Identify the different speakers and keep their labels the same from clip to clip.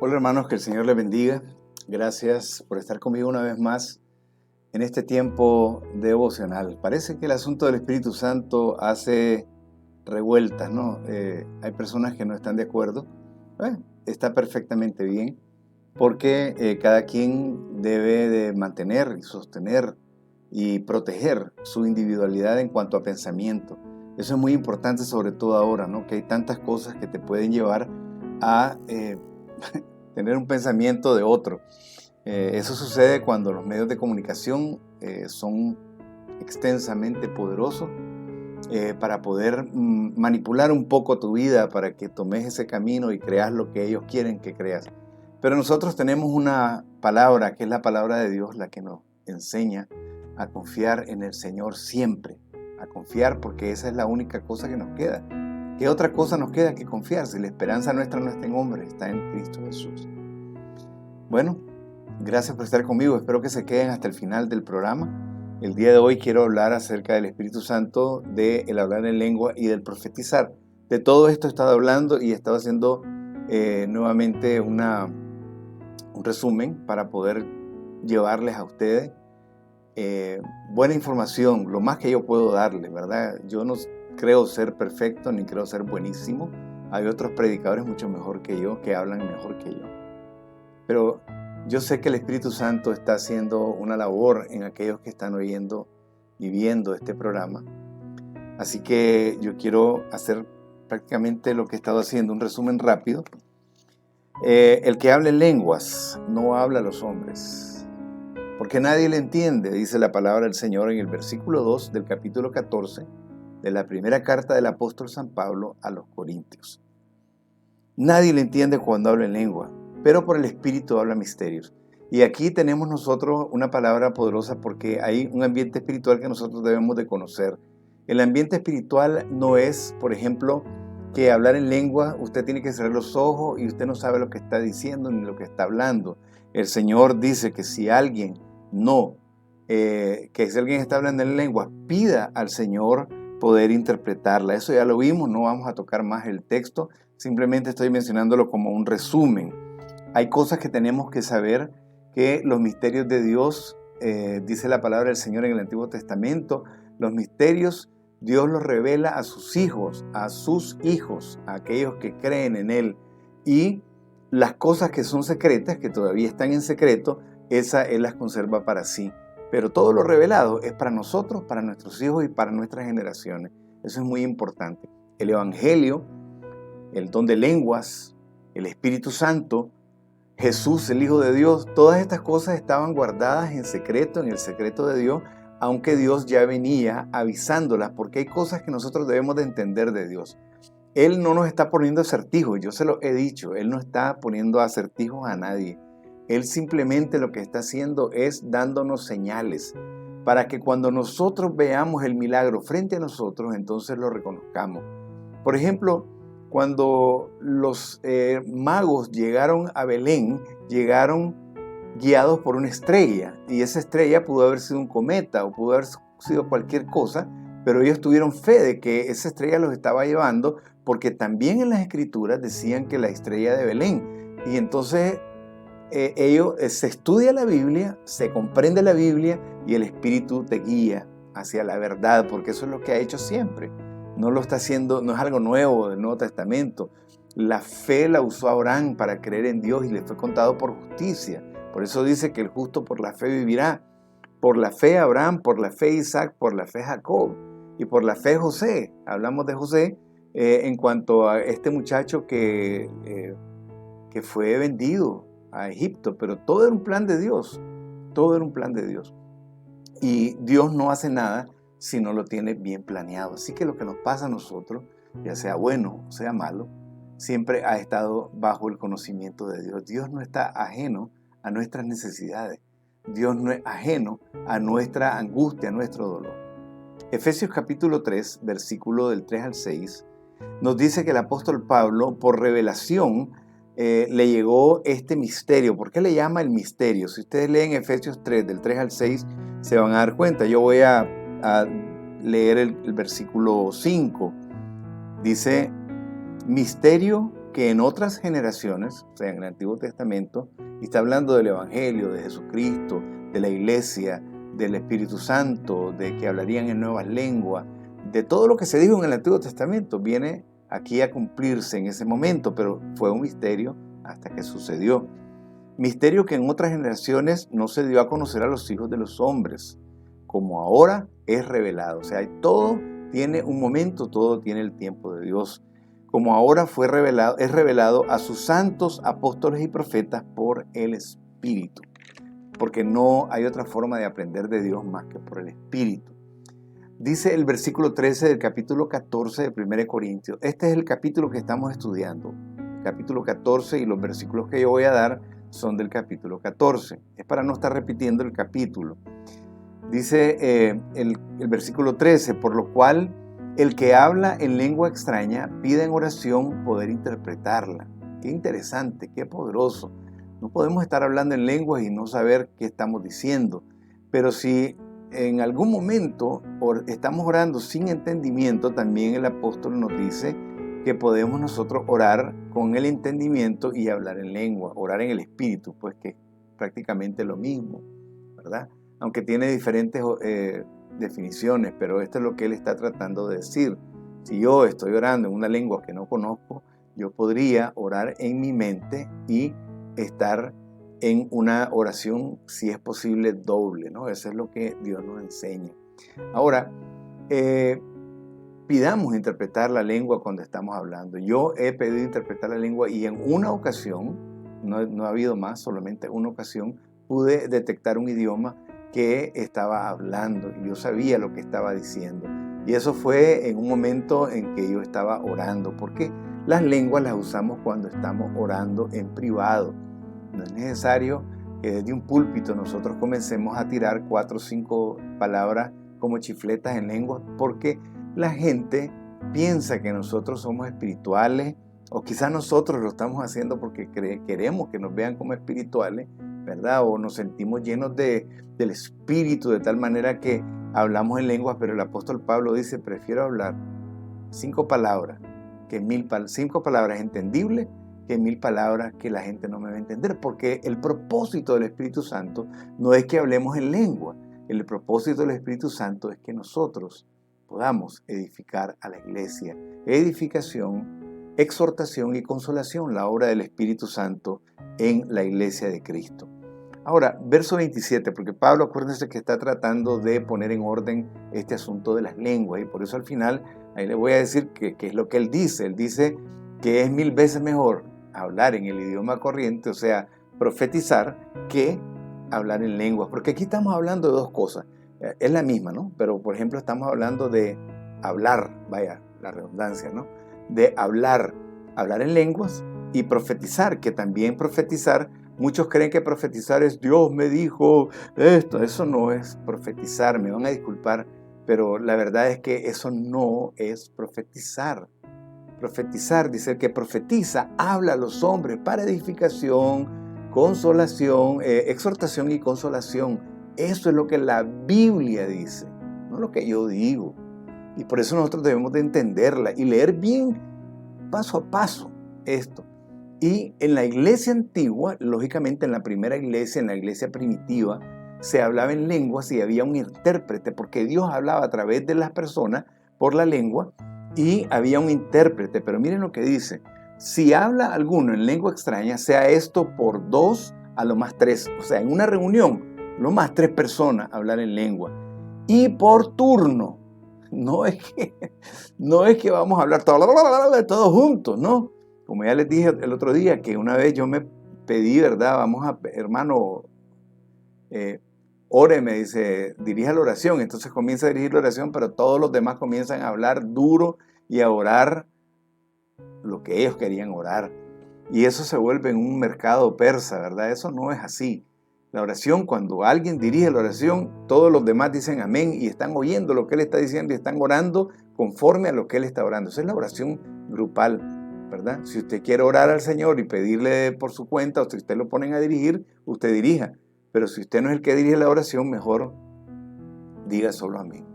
Speaker 1: Hola hermanos, que el Señor les bendiga. Gracias por estar conmigo una vez más en este tiempo devocional. Parece que el asunto del Espíritu Santo hace revueltas, ¿no? Hay personas que no están de acuerdo. Está perfectamente bien, porque cada quien debe de mantener y sostener y proteger su individualidad en cuanto a pensamiento. Eso es muy importante, sobre todo ahora, ¿no? Que hay tantas cosas que te pueden llevar a tener un pensamiento de otro. Eso sucede cuando los medios de comunicación son extensamente poderosos para poder manipular un poco tu vida, para que tomes ese camino y creas lo que ellos quieren que creas. Pero nosotros tenemos una palabra, que es la palabra de Dios, la que nos enseña a confiar en el Señor siempre. A confiar, porque esa es la única cosa que nos queda. ¿Qué otra cosa nos queda que confiar? Si la esperanza nuestra no está en hombres, está en Cristo Jesús. Bueno, gracias por estar conmigo. Espero que se queden hasta el final del programa. El día de hoy quiero hablar acerca del Espíritu Santo, del hablar en lengua y del profetizar. De todo esto he estado hablando y he estado haciendo nuevamente un resumen para poder llevarles a ustedes buena información, lo más que yo puedo darles, ¿verdad? Yo no creo ser perfecto ni creo ser buenísimo. Hay otros predicadores mucho mejor que yo, que hablan mejor que yo. Pero yo sé que el Espíritu Santo está haciendo una labor en aquellos que están oyendo y viendo este programa. Así que yo quiero hacer prácticamente lo que he estado haciendo, un resumen rápido. El que habla en lenguas no habla a los hombres, porque nadie le entiende, dice la palabra del Señor en el versículo 2 del capítulo 14 de la primera carta del apóstol San Pablo a los Corintios. Nadie le entiende cuando habla en lengua, pero por el Espíritu habla misterios. Y aquí tenemos nosotros una palabra poderosa, porque hay un ambiente espiritual que nosotros debemos de conocer. El ambiente espiritual no es, por ejemplo, que hablar en lengua, usted tiene que cerrar los ojos y usted no sabe lo que está diciendo ni lo que está hablando. El Señor dice que si alguien está hablando en lengua, pida al Señor poder interpretarla. Eso ya lo vimos, no vamos a tocar más el texto, simplemente estoy mencionándolo como un resumen. Hay cosas que tenemos que saber, que los misterios de Dios, dice la palabra del Señor en el Antiguo Testamento, los misterios Dios los revela a sus hijos, a aquellos que creen en Él. Y las cosas que son secretas, que todavía están en secreto, Él las conserva para sí. Pero todo lo revelado es para nosotros, para nuestros hijos y para nuestras generaciones. Eso es muy importante. El Evangelio, el don de lenguas, el Espíritu Santo, Jesús, el Hijo de Dios, todas estas cosas estaban guardadas en secreto, en el secreto de Dios, aunque Dios ya venía avisándolas, porque hay cosas que nosotros debemos de entender de Dios. Él no nos está poniendo acertijos, yo se lo he dicho, Él no está poniendo acertijos a nadie. Él simplemente lo que está haciendo es dándonos señales para que cuando nosotros veamos el milagro frente a nosotros, entonces lo reconozcamos. Por ejemplo, cuando los magos llegaron a Belén, llegaron guiados por una estrella, y esa estrella pudo haber sido un cometa o pudo haber sido cualquier cosa, pero ellos tuvieron fe de que esa estrella los estaba llevando, porque también en las escrituras decían que la estrella de Belén. Y entonces se estudia la Biblia, se comprende la Biblia y el Espíritu te guía hacia la verdad, porque eso es lo que ha hecho siempre. No lo está haciendo, no es algo nuevo del Nuevo Testamento. La fe la usó Abraham para creer en Dios y le fue contado por justicia. Por eso dice que el justo por la fe vivirá. Por la fe Abraham, por la fe Isaac, por la fe Jacob y por la fe José. Hablamos de José en cuanto a este muchacho que fue vendido a Egipto, pero todo era un plan de Dios. Todo era un plan de Dios. Y Dios no hace nada si no lo tiene bien planeado. Así que lo que nos pasa a nosotros, ya sea bueno o sea malo, siempre ha estado bajo el conocimiento de Dios. Dios no está ajeno a nuestras necesidades. Dios no es ajeno a nuestra angustia, a nuestro dolor. Efesios capítulo 3, versículo del 3 al 6, nos dice que el apóstol Pablo, por revelación, le llegó este misterio. ¿Por qué le llama el misterio? Si ustedes leen Efesios 3, del 3 al 6, se van a dar cuenta. Yo voy a leer el versículo 5. Dice: misterio que en otras generaciones, o sea, en el Antiguo Testamento, y está hablando del Evangelio, de Jesucristo, de la iglesia, del Espíritu Santo, de que hablarían en nuevas lenguas, de todo lo que se dijo en el Antiguo Testamento, viene aquí a cumplirse en ese momento, pero fue un misterio hasta que sucedió. Misterio que en otras generaciones no se dio a conocer a los hijos de los hombres, como ahora es revelado. O sea, todo tiene un momento, todo tiene el tiempo de Dios. Como ahora es revelado a sus santos apóstoles y profetas por el Espíritu. Porque no hay otra forma de aprender de Dios más que por el Espíritu. Dice el versículo 13 del capítulo 14 de 1 Corintios. Este es el capítulo que estamos estudiando. El capítulo 14 y los versículos que yo voy a dar son del capítulo 14. Es para no estar repitiendo el capítulo. Dice el versículo 13, por lo cual el que habla en lengua extraña pide en oración poder interpretarla. Qué interesante, qué poderoso. No podemos estar hablando en lenguas y no saber qué estamos diciendo. Pero si en algún momento estamos orando sin entendimiento, también el apóstol nos dice que podemos nosotros orar con el entendimiento y hablar en lengua, orar en el Espíritu, pues que es prácticamente lo mismo, ¿verdad? Aunque tiene diferentes definiciones, pero esto es lo que él está tratando de decir. Si yo estoy orando en una lengua que no conozco, yo podría orar en mi mente y estar en una oración, si es posible, doble, ¿no? Eso es lo que Dios nos enseña. Ahora, pidamos interpretar la lengua cuando estamos hablando. Yo he pedido interpretar la lengua y en una ocasión, no ha habido más, solamente una ocasión, pude detectar un idioma que estaba hablando y yo sabía lo que estaba diciendo. Y eso fue en un momento en que yo estaba orando, porque las lenguas las usamos cuando estamos orando en privado. No es necesario que desde un púlpito nosotros comencemos a tirar 4 o 5 palabras como chifletas en lengua, porque la gente piensa que nosotros somos espirituales, o quizás nosotros lo estamos haciendo porque queremos que nos vean como espirituales, ¿verdad? O nos sentimos llenos del Espíritu de tal manera que hablamos en lenguas, pero el apóstol Pablo dice, prefiero hablar 5 palabras que 5 palabras entendibles que 1000 palabras que la gente no me va a entender, porque el propósito del Espíritu Santo no es que hablemos en lengua, el propósito del Espíritu Santo es que nosotros podamos edificar a la iglesia. Edificación, exhortación y consolación, la obra del Espíritu Santo en la iglesia de Cristo. Ahora, verso 27, porque Pablo, acuérdense que está tratando de poner en orden este asunto de las lenguas, y por eso al final, ahí le voy a decir que es lo que él dice. Él dice que es 1000 veces mejor hablar en el idioma corriente, o sea, profetizar, que hablar en lenguas, porque aquí estamos hablando de dos cosas. Es la misma, ¿no? Pero, por ejemplo, estamos hablando de hablar, vaya, la redundancia, ¿no? De hablar en lenguas y profetizar, que también profetizar, muchos creen que profetizar es Dios me dijo esto. Eso no es profetizar, me van a disculpar, pero la verdad es que eso no es profetizar. Profetizar, dice el que profetiza, habla a los hombres para edificación, consolación, exhortación y consolación. Eso es lo que la Biblia dice, no lo que yo digo. Y por eso nosotros debemos de entenderla y leer bien, paso a paso, esto. Y en la iglesia antigua, lógicamente en la primera iglesia, en la iglesia primitiva, se hablaba en lenguas y había un intérprete, porque Dios hablaba a través de las personas por la lengua y había un intérprete. Pero miren lo que dice: si habla alguno en lengua extraña, sea esto por 2, a lo más 3. O sea, en una reunión, lo más 3 personas hablar en lengua. Y por turno. No es que vamos a hablar todos juntos, ¿no? Como ya les dije el otro día, que una vez yo me pedí, ¿verdad? Vamos a, hermano, ore, me dice, dirija la oración. Entonces comienza a dirigir la oración, pero todos los demás comienzan a hablar duro y a orar lo que ellos querían orar. Y eso se vuelve en un mercado persa, ¿verdad? Eso no es así. La oración, cuando alguien dirige la oración, todos los demás dicen amén y están oyendo lo que él está diciendo y están orando conforme a lo que él está orando. Esa es la oración grupal, ¿verdad? Si usted quiere orar al Señor y pedirle por su cuenta, o si usted lo ponen a dirigir, usted dirija. Pero si usted no es el que dirige la oración, mejor diga solo amén.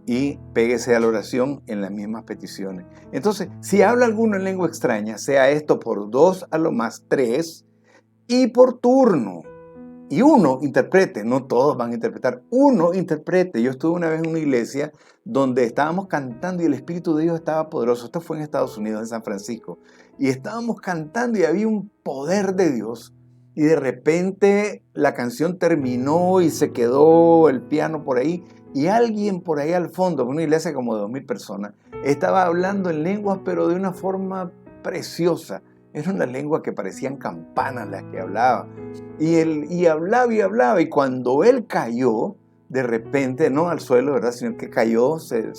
Speaker 1: y péguese a la oración en las mismas peticiones. Entonces, si habla alguno en lengua extraña, sea esto por 2, a lo más 3, y por turno. Y uno interprete, no todos van a interpretar, uno interprete. Yo estuve una vez en una iglesia donde estábamos cantando y el Espíritu de Dios estaba poderoso. Esto fue en Estados Unidos, en San Francisco. Y estábamos cantando y había un poder de Dios. Y de repente la canción terminó y se quedó el piano por ahí. Y alguien por ahí al fondo, una iglesia como de 2,000 personas, estaba hablando en lenguas, pero de una forma preciosa. Era una lengua que parecían campanas las que hablaba. Y hablaba y hablaba. Y cuando él cayó, de repente, no al suelo, ¿verdad? Sino que cayó, se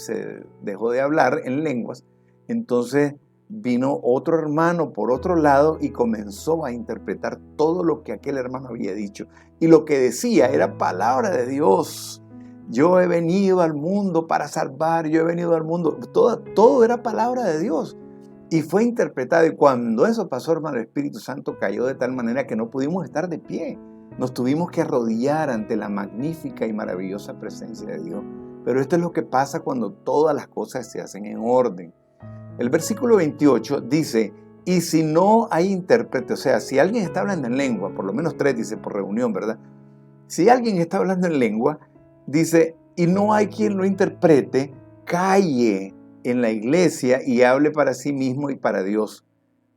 Speaker 1: dejó de hablar en lenguas. Entonces vino otro hermano por otro lado y comenzó a interpretar todo lo que aquel hermano había dicho. Y lo que decía era palabra de Dios. Yo he venido al mundo para salvar, yo he venido al mundo. Todo era palabra de Dios. Y fue interpretado, y cuando eso pasó, hermano, el Espíritu Santo cayó de tal manera que no pudimos estar de pie. Nos tuvimos que arrodillar ante la magnífica y maravillosa presencia de Dios. Pero esto es lo que pasa cuando todas las cosas se hacen en orden. El versículo 28 dice, y si no hay intérprete, o sea, si alguien está hablando en lengua, por lo menos 3 dice por reunión, ¿verdad? Si alguien está hablando en lengua, dice, y no hay quien lo interprete, calle en la iglesia y hable para sí mismo y para Dios.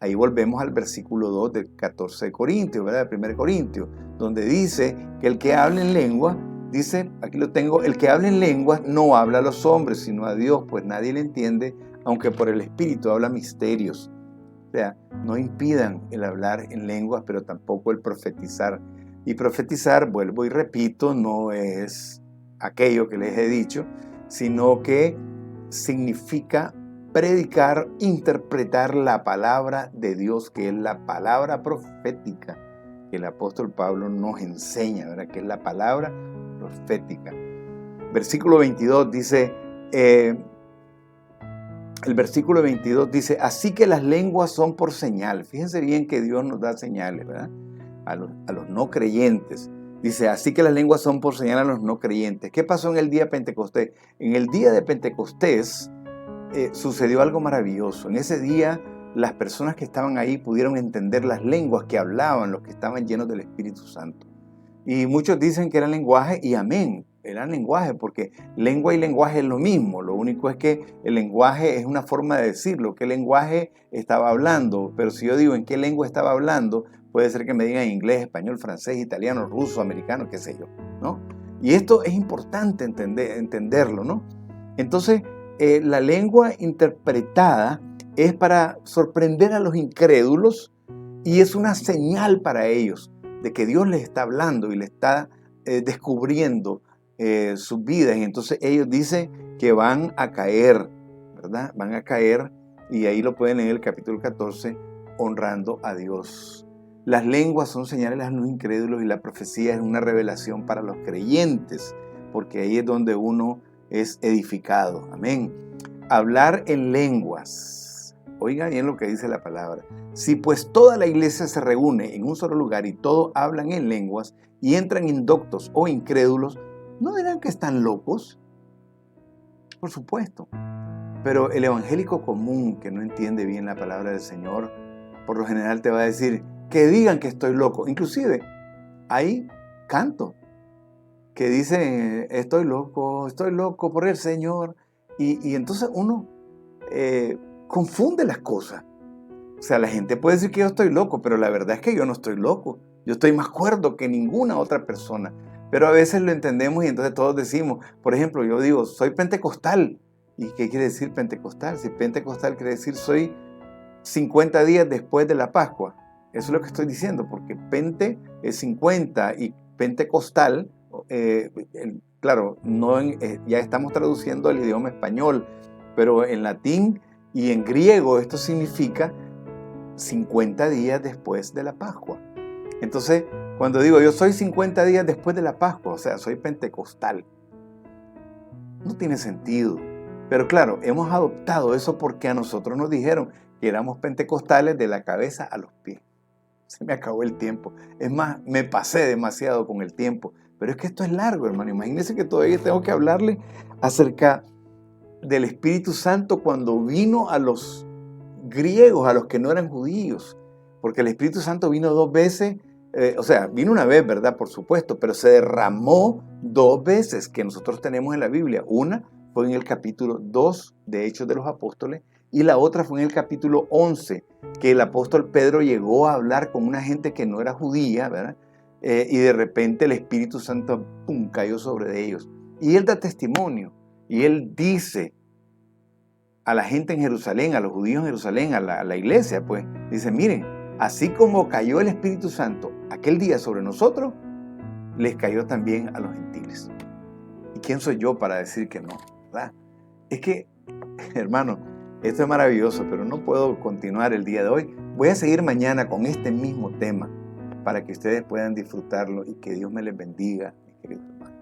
Speaker 1: Ahí volvemos al versículo 2 del 14 de Corintios, ¿verdad? De 1 Corintios, donde dice que el que habla en lengua, dice, aquí lo tengo, el que habla en lengua no habla a los hombres, sino a Dios, pues nadie le entiende, aunque por el Espíritu habla misterios. O sea, no impidan el hablar en lenguas, pero tampoco el profetizar. Y profetizar, vuelvo y repito, no es aquello que les he dicho, sino que significa predicar, interpretar la palabra de Dios, que es la palabra profética que el apóstol Pablo nos enseña, ¿verdad? Que es la palabra profética. Versículo 22 dice, el versículo 22 dice, así que las lenguas son por señal. Fíjense bien que Dios nos da señales, ¿verdad? A los no creyentes. Dice, así que las lenguas son por señal a los no creyentes. ¿Qué pasó en el día de Pentecostés? En el día de Pentecostés sucedió algo maravilloso. En ese día las personas que estaban ahí pudieron entender las lenguas que hablaban los que estaban llenos del Espíritu Santo. Y muchos dicen que eran lenguaje y amén, eran lenguaje, porque lengua y lenguaje es lo mismo. Lo único es que el lenguaje es una forma de decirlo, qué lenguaje estaba hablando. Pero si yo digo en qué lengua estaba hablando, puede ser que me digan inglés, español, francés, italiano, ruso, americano, qué sé yo, ¿no? Y esto es importante entenderlo, ¿no? Entonces, la lengua interpretada es para sorprender a los incrédulos y es una señal para ellos de que Dios les está hablando y les está descubriendo sus vidas. Y entonces ellos dicen que van a caer, ¿verdad? Van a caer, y ahí lo pueden leer en el capítulo 14, honrando a Dios. Las lenguas son señales a los incrédulos y la profecía es una revelación para los creyentes, porque ahí es donde uno es edificado. Amén. Hablar en lenguas. Oigan bien lo que dice la palabra. Si pues toda la iglesia se reúne en un solo lugar y todos hablan en lenguas y entran indoctos o incrédulos, ¿no dirán que están locos? Por supuesto. Pero el evangélico común que no entiende bien la palabra del Señor, por lo general te va a decir que digan que estoy loco. Inclusive hay canto que dicen estoy loco por el Señor. Y entonces uno confunde las cosas. O sea, la gente puede decir que yo estoy loco, pero la verdad es que yo no estoy loco. Yo estoy más cuerdo que ninguna otra persona. Pero a veces lo entendemos y entonces todos decimos, por ejemplo, yo digo, soy pentecostal. ¿Y qué quiere decir pentecostal? Si pentecostal quiere decir soy 50 días después de la Pascua. Eso es lo que estoy diciendo, porque pente es 50 y pentecostal, claro, ya estamos traduciendo el idioma español, pero en latín y en griego esto significa 50 días después de la Pascua. Entonces, cuando digo yo soy 50 días después de la Pascua, o sea, soy pentecostal, no tiene sentido. Pero claro, hemos adoptado eso porque a nosotros nos dijeron que éramos pentecostales de la cabeza a los pies. Se me acabó el tiempo. Es más, me pasé demasiado con el tiempo. Pero es que esto es largo, hermano. Imagínense que todavía tengo que hablarle acerca del Espíritu Santo cuando vino a los griegos, a los que no eran judíos, porque el Espíritu Santo vino 2 veces, vino una vez, ¿verdad? Por supuesto, pero se derramó 2 veces que nosotros tenemos en la Biblia. Una fue en el capítulo 2 de Hechos de los Apóstoles y la otra fue en el capítulo 11, que el apóstol Pedro llegó a hablar con una gente que no era judía, ¿verdad? Y de repente el Espíritu Santo, ¡pum!, cayó sobre ellos. Y él da testimonio, y él dice a la gente en Jerusalén, a los judíos en Jerusalén, a la iglesia, pues, dice, miren, así como cayó el Espíritu Santo aquel día sobre nosotros, les cayó también a los gentiles. ¿Y quién soy yo para decir que no? ¿Verdad? Es que, hermano, esto es maravilloso, pero no puedo continuar el día de hoy. Voy a seguir mañana con este mismo tema para que ustedes puedan disfrutarlo y que Dios me les bendiga, mis queridos hermanos.